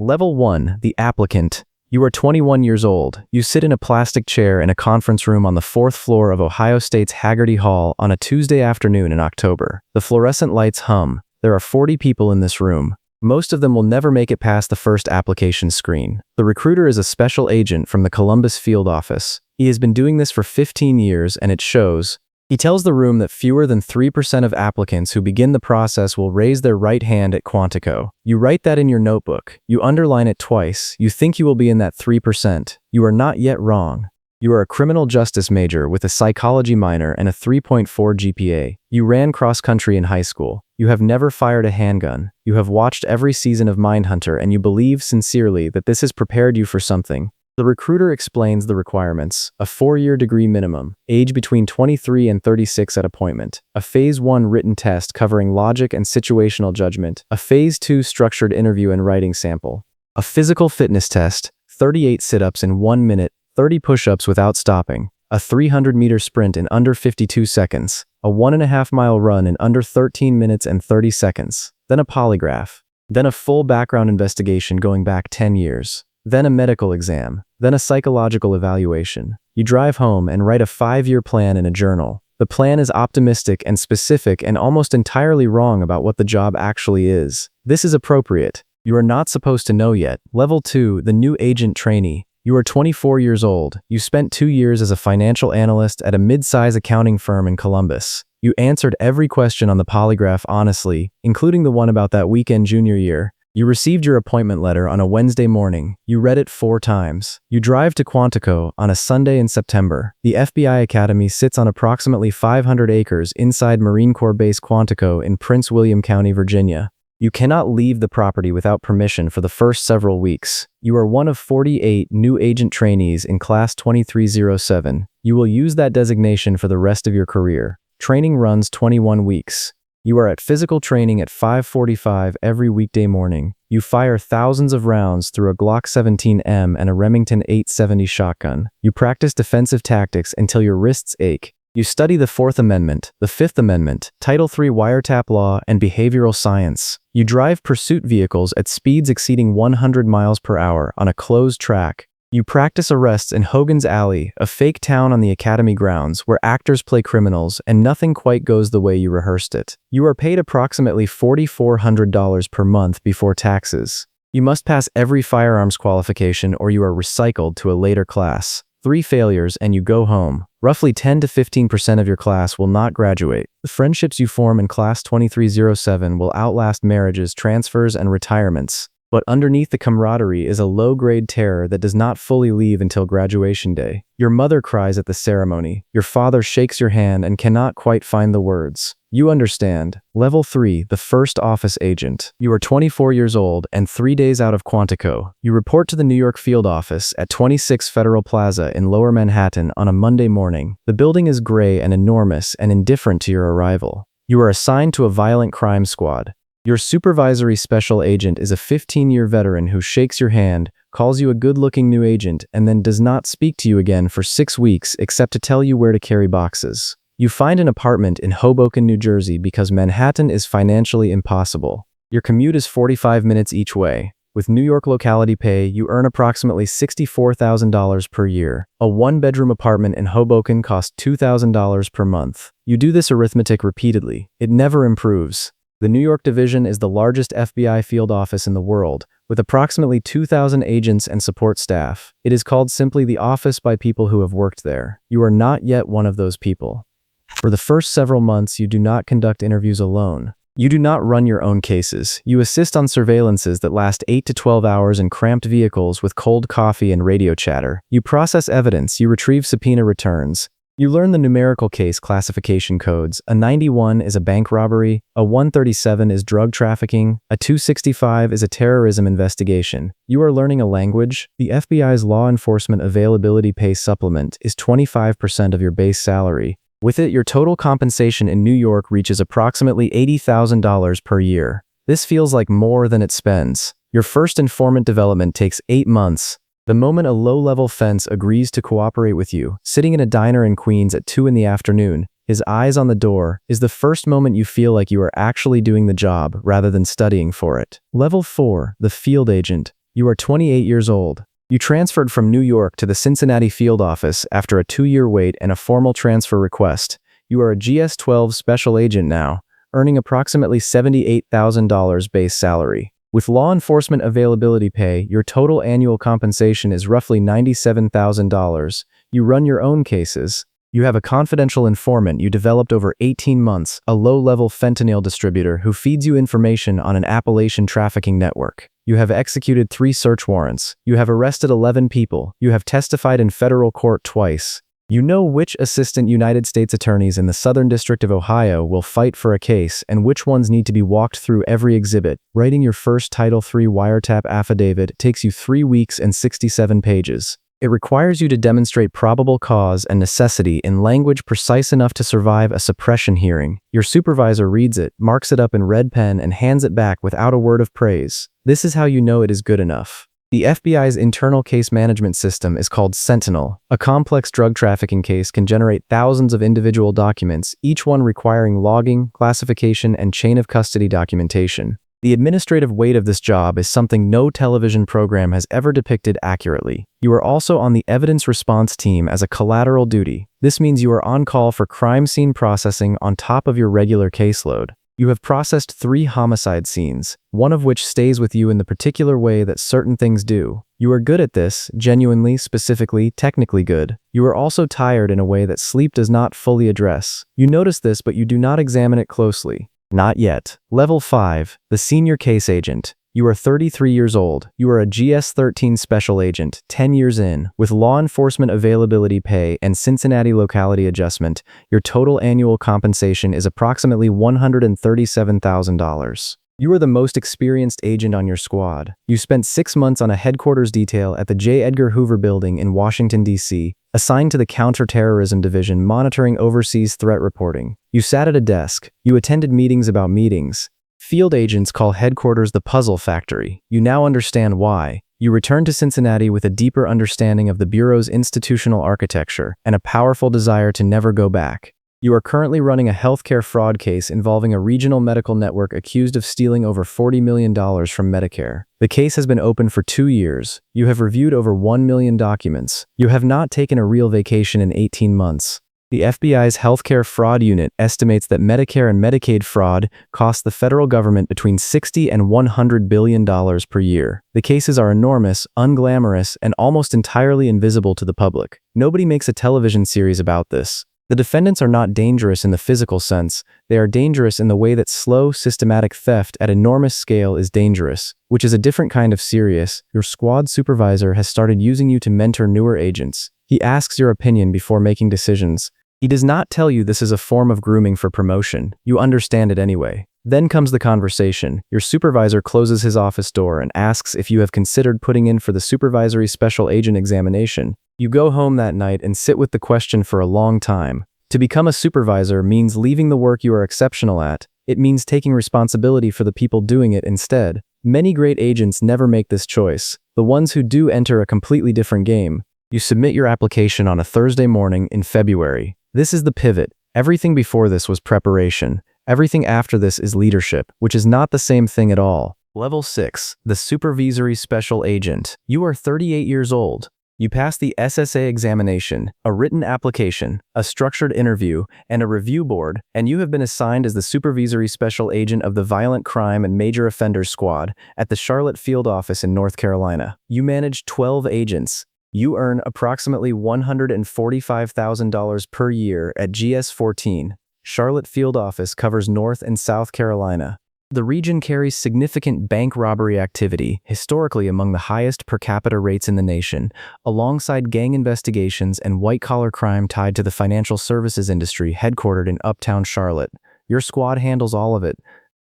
Level 1, the applicant. You are 21 years old. You sit in a plastic chair in a conference room on the 4th floor of Ohio State's Haggerty Hall on a Tuesday afternoon in October. The fluorescent lights hum. There are 40 people in this room. Most of them will never make it past the first application screen. The recruiter is a special agent from the Columbus field office. He has been doing this for 15 years, and it shows. He tells the room that fewer than 3% of applicants who begin the process will raise their right hand at Quantico. You write that in your notebook. You underline it twice. You think you will be in that 3%. You are not yet wrong. You are a criminal justice major with a psychology minor and a 3.4 GPA. You ran cross-country in high school. You have never fired a handgun. You have watched every season of Mindhunter, and you believe sincerely that this has prepared you for something. The recruiter explains the requirements: a 4-year degree minimum, age between 23 and 36 at appointment, a Phase 1 written test covering logic and situational judgment, a Phase 2 structured interview and writing sample, a physical fitness test, 38 sit-ups in 1 minute, 30 push-ups without stopping, a 300-meter sprint in under 52 seconds, a 1.5-mile run in under 13 minutes and 30 seconds, then a polygraph, then a full background investigation going back 10 years. Then a medical exam, then a psychological evaluation. You drive home and write a 5-year plan in a journal. The plan is optimistic and specific and almost entirely wrong about what the job actually is. This is appropriate. You are not supposed to know yet. Level 2, the new agent trainee. You are 24 years old. You spent 2 years as a financial analyst at a mid-size accounting firm in Columbus. You answered every question on the polygraph honestly, including the one about that weekend junior year. You received your appointment letter on a Wednesday morning. You read it 4 times. You drive to Quantico on a Sunday in September. The FBI Academy sits on approximately 500 acres inside Marine Corps Base Quantico in Prince William County, Virginia. You cannot leave the property without permission for the first several weeks. You are one of 48 new agent trainees in Class 2307. You will use that designation for the rest of your career. Training runs 21 weeks. You are at physical training at 5:45 every weekday morning. You fire thousands of rounds through a Glock 17M and a Remington 870 shotgun. You practice defensive tactics until your wrists ache. You study the 4th Amendment, the 5th Amendment, Title III wiretap law, and behavioral science. You drive pursuit vehicles at speeds exceeding 100 miles per hour on a closed track. You practice arrests in Hogan's Alley, a fake town on the Academy grounds where actors play criminals and nothing quite goes the way you rehearsed it. You are paid approximately $4,400 per month before taxes. You must pass every firearms qualification or you are recycled to a later class. 3 failures and you go home. Roughly 10 to 15% of your class will not graduate. The friendships you form in Class 2307 will outlast marriages, transfers, and retirements. But underneath the camaraderie is a low-grade terror that does not fully leave until graduation day. Your mother cries at the ceremony. Your father shakes your hand and cannot quite find the words. You understand. Level 3, the first office agent. You are 24 years old and 3 days out of Quantico. You report to the New York field office at 26 Federal Plaza in Lower Manhattan on a Monday morning. The building is gray and enormous and indifferent to your arrival. You are assigned to a violent crime squad. Your supervisory special agent is a 15-year veteran who shakes your hand, calls you a good-looking new agent, and then does not speak to you again for 6 weeks except to tell you where to carry boxes. You find an apartment in Hoboken, New Jersey because Manhattan is financially impossible. Your commute is 45 minutes each way. With New York locality pay, you earn approximately $64,000 per year. A 1-bedroom apartment in Hoboken costs $2,000 per month. You do this arithmetic repeatedly. It never improves. The New York division is the largest FBI field office in the world, with approximately 2,000 agents and support staff. It is called simply the office by people who have worked there. You are not yet one of those people. For the first several months, you do not conduct interviews alone. You do not run your own cases. You assist on surveillances that last 8 to 12 hours in cramped vehicles with cold coffee and radio chatter. You process evidence. You retrieve subpoena returns. You learn the numerical case classification codes. A 91 is a bank robbery, a 137 is drug trafficking, a 265 is a terrorism investigation. You are learning a language. The FBI's law enforcement availability pay supplement is 25% of your base salary. With it, your total compensation in New York reaches approximately $80,000 per year. This feels like more than it spends. Your first informant development takes 8 months. The moment a low-level fence agrees to cooperate with you, sitting in a diner in Queens at 2 in the afternoon, his eyes on the door, is the first moment you feel like you are actually doing the job rather than studying for it. Level 4, the field agent. You are 28 years old. You transferred from New York to the Cincinnati field office after a 2-year wait and a formal transfer request. You are a GS-12 special agent now, earning approximately $78,000 base salary. With law enforcement availability pay, your total annual compensation is roughly $97,000. You run your own cases. You have a confidential informant you developed over 18 months, a low-level fentanyl distributor who feeds you information on an Appalachian trafficking network. You have executed 3 search warrants. You have arrested 11 people. You have testified in federal court twice. You know which assistant United States attorneys in the Southern District of Ohio will fight for a case and which ones need to be walked through every exhibit. Writing your first Title III wiretap affidavit takes you 3 weeks and 67 pages. It requires you to demonstrate probable cause and necessity in language precise enough to survive a suppression hearing. Your supervisor reads it, marks it up in red pen, and hands it back without a word of praise. This is how you know it is good enough. The FBI's internal case management system is called Sentinel. A complex drug trafficking case can generate thousands of individual documents, each one requiring logging, classification, and chain of custody documentation. The administrative weight of this job is something no television program has ever depicted accurately. You are also on the evidence response team as a collateral duty. This means you are on call for crime scene processing on top of your regular caseload. You have processed 3 homicide scenes, one of which stays with you in the particular way that certain things do. You are good at this, genuinely, specifically, technically good. You are also tired in a way that sleep does not fully address. You notice this, but you do not examine it closely. Not yet. Level 5, the senior case agent. You are 33 years old. You are a GS-13 special agent, 10 years in. With law enforcement availability pay and Cincinnati locality adjustment, your total annual compensation is approximately $137,000. You are the most experienced agent on your squad. You spent 6 months on a headquarters detail at the J. Edgar Hoover Building in Washington, D.C., assigned to the Counterterrorism Division monitoring overseas threat reporting. You sat at a desk. You attended meetings about meetings. Field agents call headquarters the puzzle factory. You now understand why. You return to Cincinnati with a deeper understanding of the Bureau's institutional architecture and a powerful desire to never go back. You are currently running a healthcare fraud case involving a regional medical network accused of stealing over $40 million from Medicare. The case has been open for 2 years. You have reviewed over 1 million documents. You have not taken a real vacation in 18 months. The FBI's Healthcare Fraud Unit estimates that Medicare and Medicaid fraud costs the federal government between $60 and $100 billion per year. The cases are enormous, unglamorous, and almost entirely invisible to the public. Nobody makes a television series about this. The defendants are not dangerous in the physical sense. They are dangerous in the way that slow, systematic theft at enormous scale is dangerous, which is a different kind of serious. Your squad supervisor has started using you to mentor newer agents. He asks your opinion before making decisions. He does not tell you this is a form of grooming for promotion. You understand it anyway. Then comes the conversation. Your supervisor closes his office door and asks if you have considered putting in for the supervisory special agent examination. You go home that night and sit with the question for a long time. To become a supervisor means leaving the work you are exceptional at. It means taking responsibility for the people doing it instead. Many great agents never make this choice. The ones who do enter a completely different game. You submit your application on a Thursday morning in February. This is the pivot. Everything before this was preparation. Everything after this is leadership, which is not the same thing at all. Level 6, the supervisory special agent. You are 38 years old. You pass the SSA examination, a written application, a structured interview, and a review board, and you have been assigned as the supervisory special agent of the Violent Crime and Major Offenders Squad at the Charlotte Field Office in North Carolina. You manage 12 agents. You earn approximately $145,000 per year at GS-14. Charlotte Field Office covers North and South Carolina. The region carries significant bank robbery activity, historically among the highest per capita rates in the nation, alongside gang investigations and white-collar crime tied to the financial services industry headquartered in Uptown Charlotte. Your squad handles all of it.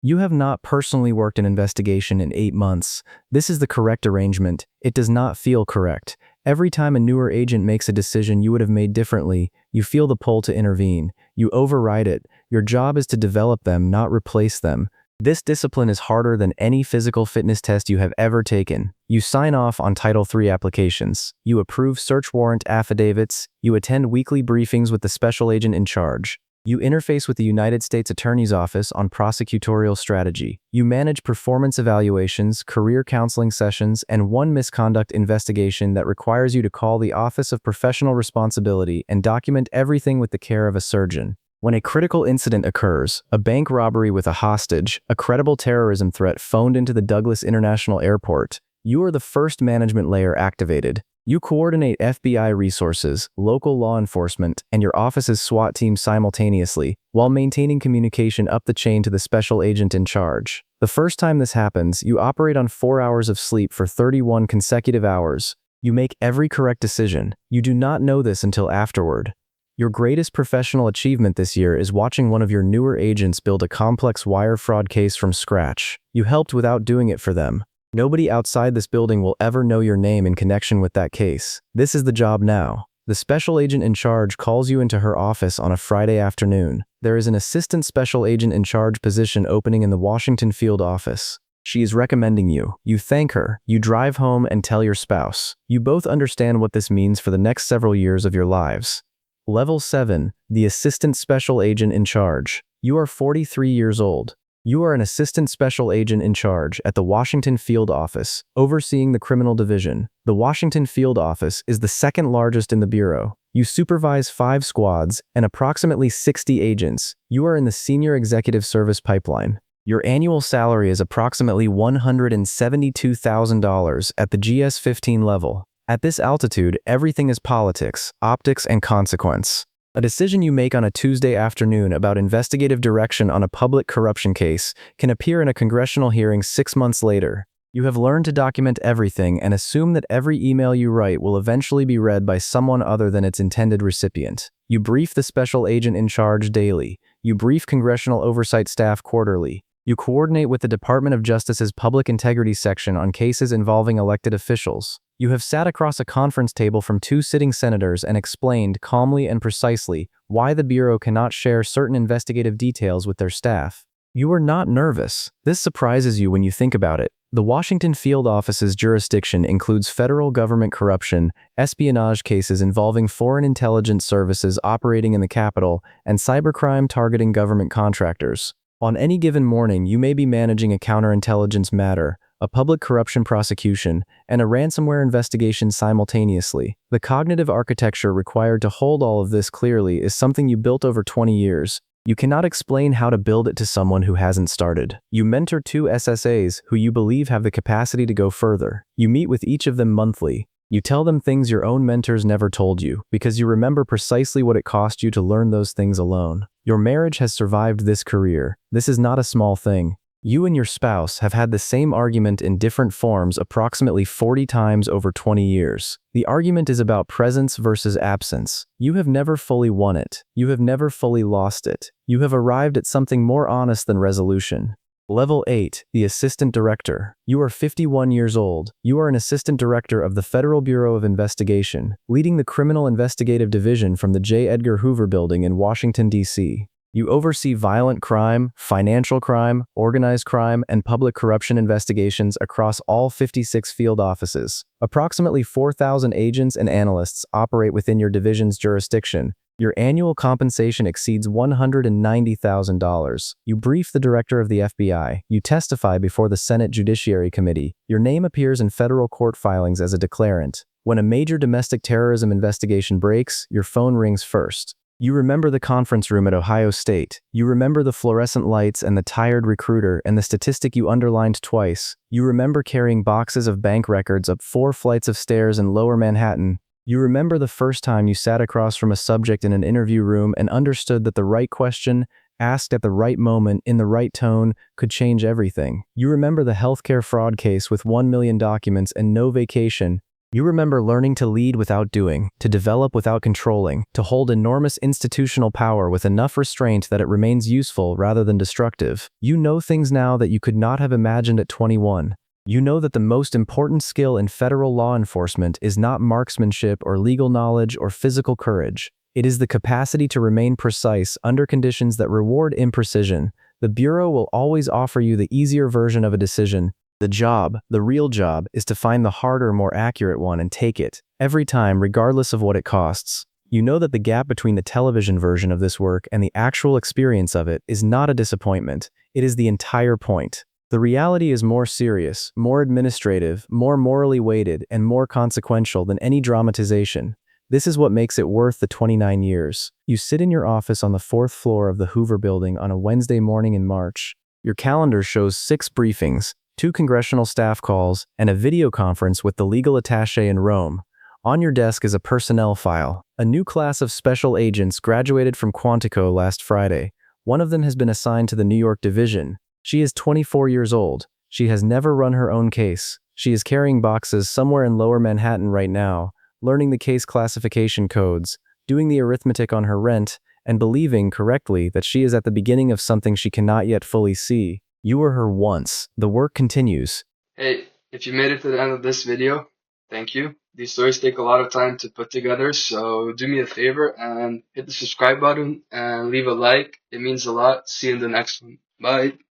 You have not personally worked an investigation in 8 months. This is the correct arrangement. It does not feel correct. Every time a newer agent makes a decision you would have made differently, you feel the pull to intervene. You override it. Your job is to develop them, not replace them. This discipline is harder than any physical fitness test you have ever taken. You sign off on Title III applications. You approve search warrant affidavits. You attend weekly briefings with the special agent in charge. You interface with the United States Attorney's Office on prosecutorial strategy. You manage performance evaluations, career counseling sessions, and one misconduct investigation that requires you to call the Office of Professional Responsibility and document everything with the care of a surgeon. When a critical incident occurs, a bank robbery with a hostage, a credible terrorism threat phoned into the Douglas International Airport, you are the first management layer activated. You coordinate FBI resources, local law enforcement, and your office's SWAT team simultaneously, while maintaining communication up the chain to the special agent in charge. The first time this happens, you operate on 4 hours of sleep for 31 consecutive hours. You make every correct decision. You do not know this until afterward. Your greatest professional achievement this year is watching one of your newer agents build a complex wire fraud case from scratch. You helped without doing it for them. Nobody outside this building will ever know your name in connection with that case. This is the job now. The special agent in charge calls you into her office on a Friday afternoon. There is an assistant special agent in charge position opening in the Washington field office. She is recommending you. You thank her. You drive home and tell your spouse. You both understand what this means for the next several years of your lives. Level 7, the assistant special agent in charge. You are 43 years old. You are an assistant special agent in charge at the Washington field office, overseeing the criminal division. The Washington field office is the second largest in the bureau. You supervise 5 squads and approximately 60 agents. You are in the senior executive service pipeline. Your annual salary is approximately $172,000 at the GS-15 level. At this altitude, everything is politics, optics, and consequence. A decision you make on a Tuesday afternoon about investigative direction on a public corruption case can appear in a congressional hearing 6 months later. You have learned to document everything and assume that every email you write will eventually be read by someone other than its intended recipient. You brief the special agent in charge daily. You brief congressional oversight staff quarterly. You coordinate with the Department of Justice's Public Integrity section on cases involving elected officials. You have sat across a conference table from 2 sitting senators and explained calmly and precisely why the Bureau cannot share certain investigative details with their staff. You are not nervous. This surprises you when you think about it. The Washington field office's jurisdiction includes federal government corruption, espionage cases involving foreign intelligence services operating in the Capitol, and cybercrime targeting government contractors. On any given morning, you may be managing a counterintelligence matter, a public corruption prosecution, and a ransomware investigation simultaneously. The cognitive architecture required to hold all of this clearly is something you built over 20 years. You cannot explain how to build it to someone who hasn't started. You mentor 2 SSAs who you believe have the capacity to go further. You meet with each of them monthly. You tell them things your own mentors never told you, because you remember precisely what it cost you to learn those things alone. Your marriage has survived this career. This is not a small thing. You and your spouse have had the same argument in different forms approximately 40 times over 20 years. The argument is about presence versus absence. You have never fully won it. You have never fully lost it. You have arrived at something more honest than resolution. Level 8, the Assistant Director. You are 51 years old. You are an Assistant Director of the Federal Bureau of Investigation, leading the Criminal Investigative Division from the J. Edgar Hoover Building in Washington, D.C. You oversee violent crime, financial crime, organized crime, and public corruption investigations across all 56 field offices. Approximately 4,000 agents and analysts operate within your division's jurisdiction. Your annual compensation exceeds $190,000. You brief the director of the FBI. You testify before the Senate Judiciary Committee. Your name appears in federal court filings as a declarant. When a major domestic terrorism investigation breaks, your phone rings first. You remember the conference room at Ohio State. You remember the fluorescent lights and the tired recruiter and the statistic you underlined twice. You remember carrying boxes of bank records up 4 flights of stairs in Lower Manhattan. You remember the first time you sat across from a subject in an interview room and understood that the right question, asked at the right moment in the right tone, could change everything. You remember the healthcare fraud case with 1 million documents and no vacation. You remember learning to lead without doing, to develop without controlling, to hold enormous institutional power with enough restraint that it remains useful rather than destructive. You know things now that you could not have imagined at 21. You know that the most important skill in federal law enforcement is not marksmanship or legal knowledge or physical courage. It is the capacity to remain precise under conditions that reward imprecision. The Bureau will always offer you the easier version of a decision. The job, the real job, is to find the harder, more accurate one and take it, every time, regardless of what it costs. You know that the gap between the television version of this work and the actual experience of it is not a disappointment, it is the entire point. The reality is more serious, more administrative, more morally weighted, and more consequential than any dramatization. This is what makes it worth the 29 years. You sit in your office on the 4th floor of the Hoover Building on a Wednesday morning in March. Your calendar shows 6 briefings, 2 congressional staff calls, and a video conference with the legal attaché in Rome. On your desk is a personnel file. A new class of special agents graduated from Quantico last Friday. One of them has been assigned to the New York division. She is 24 years old. She has never run her own case. She is carrying boxes somewhere in Lower Manhattan right now, learning the case classification codes, doing the arithmetic on her rent, and believing correctly that she is at the beginning of something she cannot yet fully see. You were her once. The work continues. Hey, if you made it to the end of this video, thank you. These stories take a lot of time to put together, so do me a favor and hit the subscribe button and leave a like. It means a lot. See you in the next one. Bye.